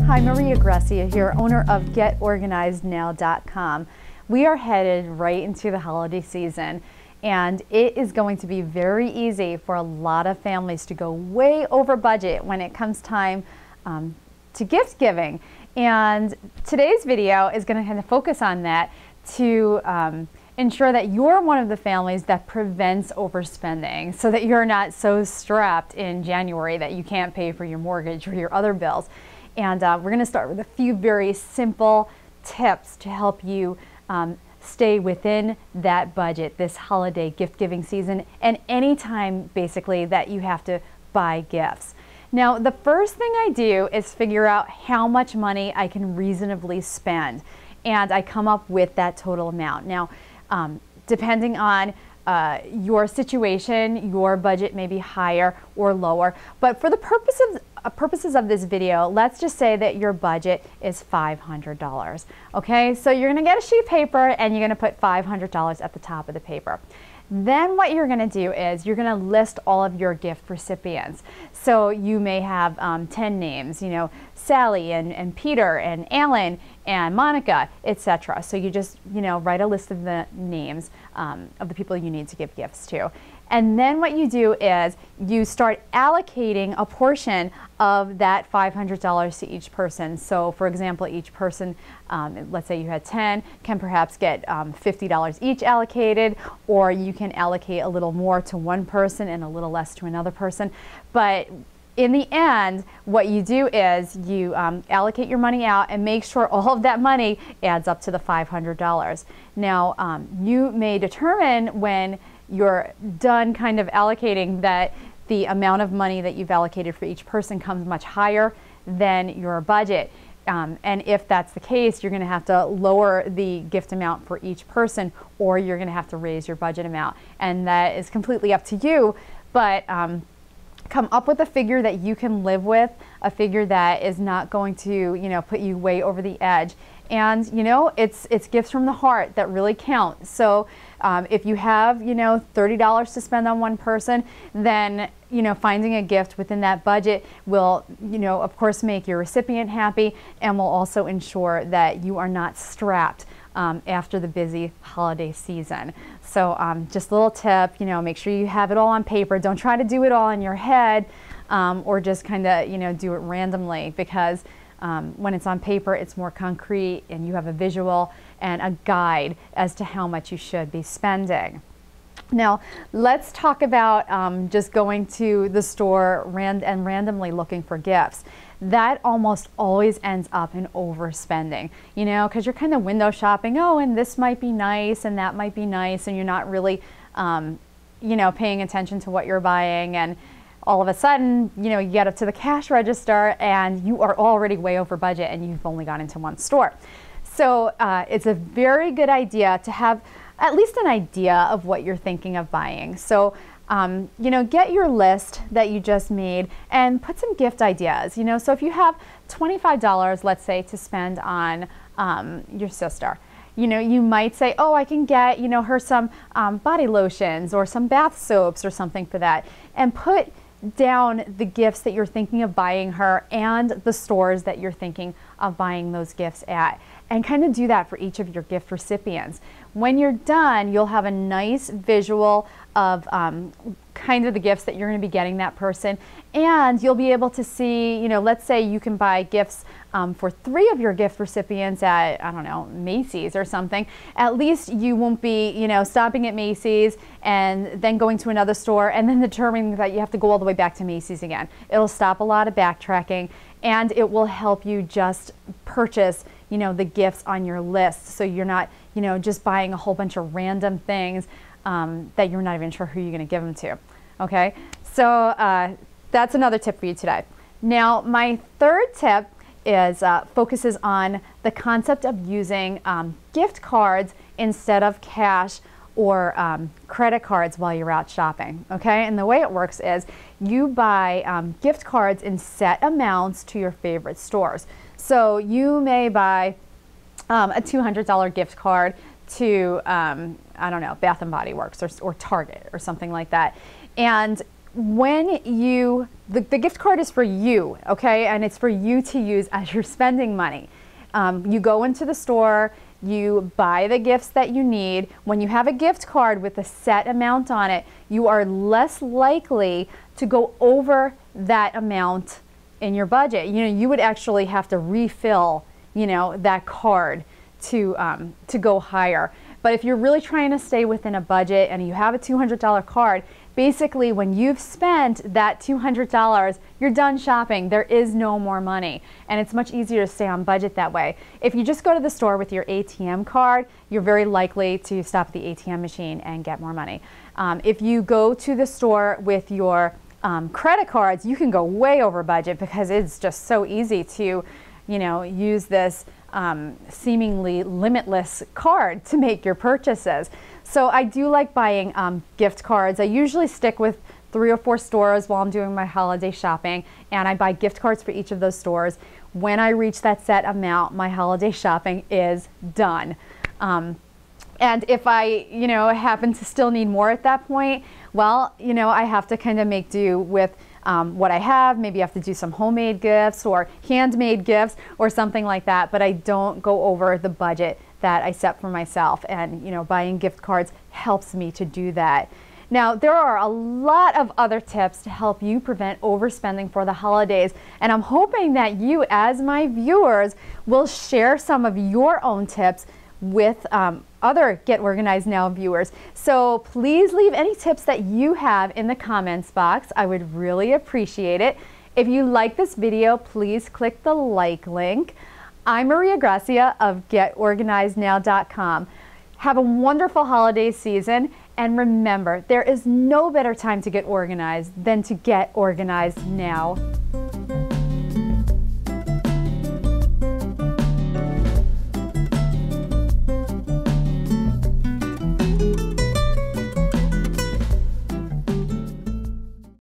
Hi, Maria Gracia here, owner of GetOrganizedNow.com. We are headed right into the holiday season, and it is going to be very easy for a lot of families to go way over budget when it comes time to gift giving. And today's video is going to kind of focus on that to ensure that you're one of the families that prevents overspending, so that you're not so strapped in January that you can't pay for your mortgage or your other bills. And we're going to start with a few very simple tips to help you stay within that budget this holiday gift giving season and any time basically that you have to buy gifts. Now, the first thing I do is figure out how much money I can reasonably spend, and I come up with that total amount. Now, depending on your situation, your budget may be higher or lower, but for the purposes of this video, let's just say that your budget is $500. Okay, so you're going to get a sheet of paper and you're going to put $500 at the top of the paper. Then what you're going to do is you're going to list all of your gift recipients. So you may have 10 names, you know, Sally and Peter and Alan and Monica, etc. So you just, you know, write a list of the names of the people you need to give gifts to. And then what you do is you start allocating a portion of that $500 to each person. So for example, each person, let's say you had 10, can perhaps get $50 each allocated, or you can allocate a little more to one person and a little less to another person. But in the end, what you do is you allocate your money out and make sure all of that money adds up to the $500. Now, you may determine when you're done kind of allocating that the amount of money that you've allocated for each person comes much higher than your budget. And if that's the case, you're going to have to lower the gift amount for each person, or you're going to have to raise your budget amount. And that is completely up to you, but come up with a figure that you can live with, a figure that is not going to, you know, put you way over the edge. And, you know, it's gifts from the heart that really count. So if you have, you know, $30 to spend on one person, then, you know, finding a gift within that budget will, you know, of course make your recipient happy, and will also ensure that you are not strapped after the busy holiday season. So just a little tip, you know, make sure you have it all on paper. Don't try to do it all in your head or just kind of, you know, do it randomly, because when it's on paper, it's more concrete and you have a visual and a guide as to how much you should be spending. Now, let's talk about just going to the store and randomly looking for gifts. That almost always ends up in overspending, you know, because you're kind of window shopping. Oh, and this might be nice and that might be nice, and you're not really, you know, paying attention to what you're buying. And all of a sudden, you know, you get up to the cash register and you are already way over budget and you've only gone into one store. So it's a very good idea to have at least an idea of what you're thinking of buying. So, you know, get your list that you just made and put some gift ideas. You know, so if you have $25, let's say, to spend on your sister, you know, you might say, oh, I can get, you know, her some body lotions or some bath soaps or something for that, and put down the gifts that you're thinking of buying her and the stores that you're thinking of buying those gifts at, and kind of do that for each of your gift recipients. When you're done, you'll have a nice visual of kind of the gifts that you're going to be getting that person, and you'll be able to see, you know, let's say you can buy gifts for 3 of your gift recipients at, I don't know, Macy's or something. At least you won't be, you know, stopping at Macy's and then going to another store and then determining that you have to go all the way back to Macy's again. It'll stop a lot of backtracking, and it will help you just purchase, you know, the gifts on your list, so you're not, you know, just buying a whole bunch of random things that you're not even sure who you're going to give them to. Okay, so that's another tip for you today. Now, my third tip is focuses on the concept of using gift cards instead of cash or credit cards while you're out shopping. Okay, and the way it works is you buy gift cards in set amounts to your favorite stores. So you may buy a $200 gift card to, I don't know, Bath and Body Works or Target or something like that. And when the gift card is for you, okay? And it's for you to use as you're spending money. You go into the store, you buy the gifts that you need. When you have a gift card with a set amount on it, you are less likely to go over that amount in your budget. You know, you would actually have to refill, you know, that card to go higher. But if you're really trying to stay within a budget and you have a $200 card, basically when you've spent that $200, you're done shopping. There is no more money. And it's much easier to stay on budget that way. If you just go to the store with your ATM card, you're very likely to stop at the ATM machine and get more money. If you go to the store with your credit cards, you can go way over budget because it's just so easy to, you know, use this seemingly limitless card to make your purchases. So I do like buying gift cards. I usually stick with 3 or 4 stores while I'm doing my holiday shopping, and I buy gift cards for each of those stores. When I reach that set amount, my holiday shopping is done. And if I, you know, happen to still need more at that point, well, you know, I have to kind of make do with what I have. Maybe I have to do some homemade gifts or handmade gifts or something like that, but I don't go over the budget that I set for myself. And, you know, buying gift cards helps me to do that. Now, there are a lot of other tips to help you prevent overspending for the holidays, and I'm hoping that you, as my viewers, will share some of your own tips with other Get Organized Now viewers. So please leave any tips that you have in the comments box. I would really appreciate it. If you like this video, please click the like link. I'm Gracia of GetOrganizedNow.com. Have a wonderful holiday season, and remember, there is no better time to get organized than to get organized now.